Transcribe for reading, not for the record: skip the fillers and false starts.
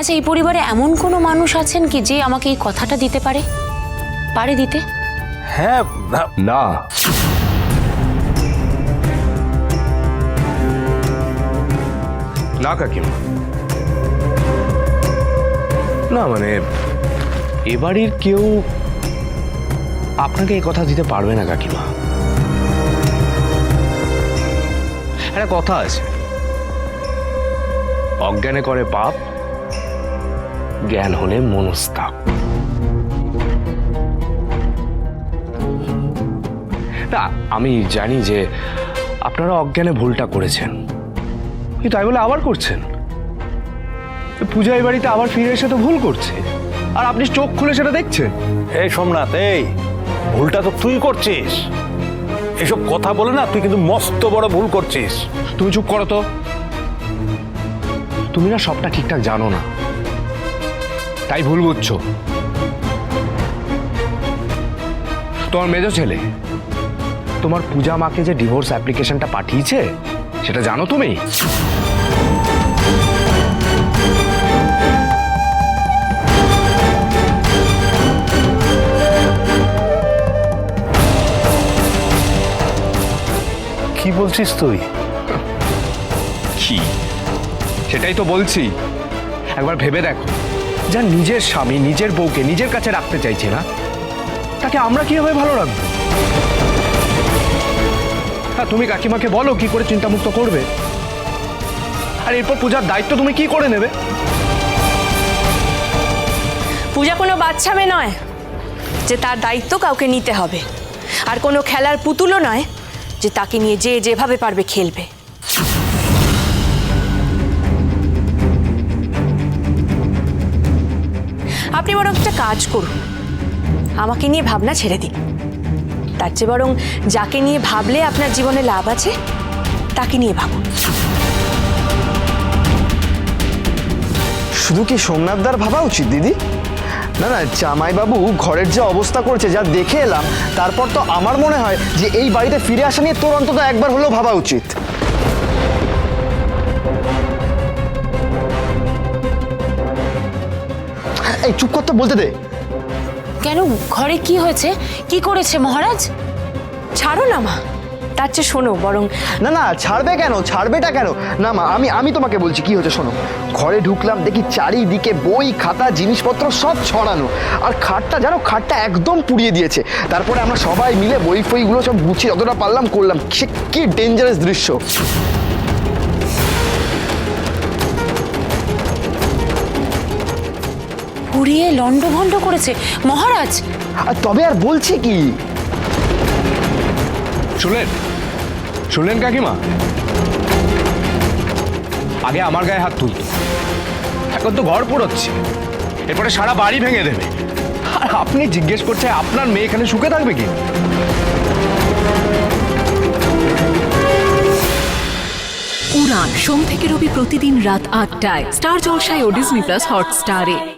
আচ্ছা, এই পরিবারে এমন কোনো মানুষ আছেন কি যে আমাকে এই কথাটা দিতে পারে? পারে দিতে? হ্যাঁ। না, না কাকিমা, না মানে এ বাড়ির কেউ আপনাকে এই কথা দিতে পারবে না কাকিমা। একটা কথা আছে, অজ্ঞানে করে পাপ, জ্ঞান হলে মনস্তাপ। না, আমি জানি যে আপনারা অজ্ঞানে ভুলটা করেছেন, কিন্তু তাই বলে আবার করছেন। পূজা এই বাড়িতে আবার ফিরে এসে তো ভুল করছে, আর আপনি চোখ খুলে সেটা দেখছেন। এই সোমনাথ, এই ভুলটা তো তুই করছিস। এসব কথা বলে না, তুই কিন্তু মস্ত বড় ভুল করছিস। তুমি চুপ করো তো। তুমি না সবটা ঠিকঠাক জানো না, তাই ভুল বুঝছো। তোমার মেজ ছেলে তোমার পূজা মাকে যে ডিভোর্স অ্যাপ্লিকেশনটা পাঠিয়েছে সেটা জানো তুমি? কি বলছিস তুই? কি সেটাই তো বলছি। একবার ভেবে দেখো, যার নিজের স্বামী নিজের বউকে নিজের কাছে রাখতে চাইছে না, তাকে আমরা কিভাবে ভালো রাখবো? হ্যাঁ, তুমি কাকিমাকে বলো কি করে চিন্তামুক্ত করবে, আর এরপর পূজার দায়িত্ব তুমি কি করে নেবে? পূজা কোনো বাচ্চা মেয়ে নয় যে তার দায়িত্ব কাউকে নিতে হবে, আর কোনো খেলার পুতুলও নয় যে তাকে নিয়ে যে যেভাবে পারবে খেলবে। আপনি বরং একটা কাজ করুন, আমাকে নিয়ে ভাবনা ছেড়ে দিন। তার চেয়ে বরং যাকে নিয়ে ভাবলে আপনার জীবনে লাভ আছে তাকে নিয়ে ভাবুন। শুধু কি সোমনাথদার ভাবা উচিত দিদি? না না, জামাইবাবু ঘরের যে অবস্থা করেছে, যা দেখে এলাম, তারপর তো আমার মনে হয় যে এই বাড়িতে ফিরে আসা নিয়ে তোর অন্তত একবার হলেও ভাবা উচিত। এই চুপ করতে বলতে দে। কেন, ঘরে কি হয়েছে? কি করেছে মহারাজ? ছাড়ো না মা, তার চেয়ে শোনো বরং। না না, ছাড়বে কেন? ছাড়বেটা কেন? না মা, আমি তোমাকে বলছি কি হচ্ছে শোনো। ঘরে ঢুকলাম, দেখি চারিদিকে বই খাতা জিনিসপত্র সব ছড়ানো, আর খাটটা জানো, খাটটা একদম পুড়িয়ে দিয়েছে। তারপরে আমরা সবাই মিলে বই ফইগুলো সব গুছিয়ে যতটা পারলাম করলাম। সে কি ডেঞ্জারাস দৃশ্য! পুড়িয়ে লন্ডভন্ড করেছে মহারাজ? আর তবে আর বলছি কি? শুনলেন? শুনলেন কাকিমা? আগে আমার গায়ে হাত তুলতো, এখন তো ঘর পোড়াচ্ছে, এরপরে সারা বাড়ি ভেঙে দেবে। আর আপনি জিজ্ঞেস করছে আপনার মেয়ে এখানে সুখে থাকবে কি? উড়ান সোম থেকে রবি প্রতিদিন রাত ৮টায় স্টার জলসায় ও ডিজনি প্লাস হটস্টারে।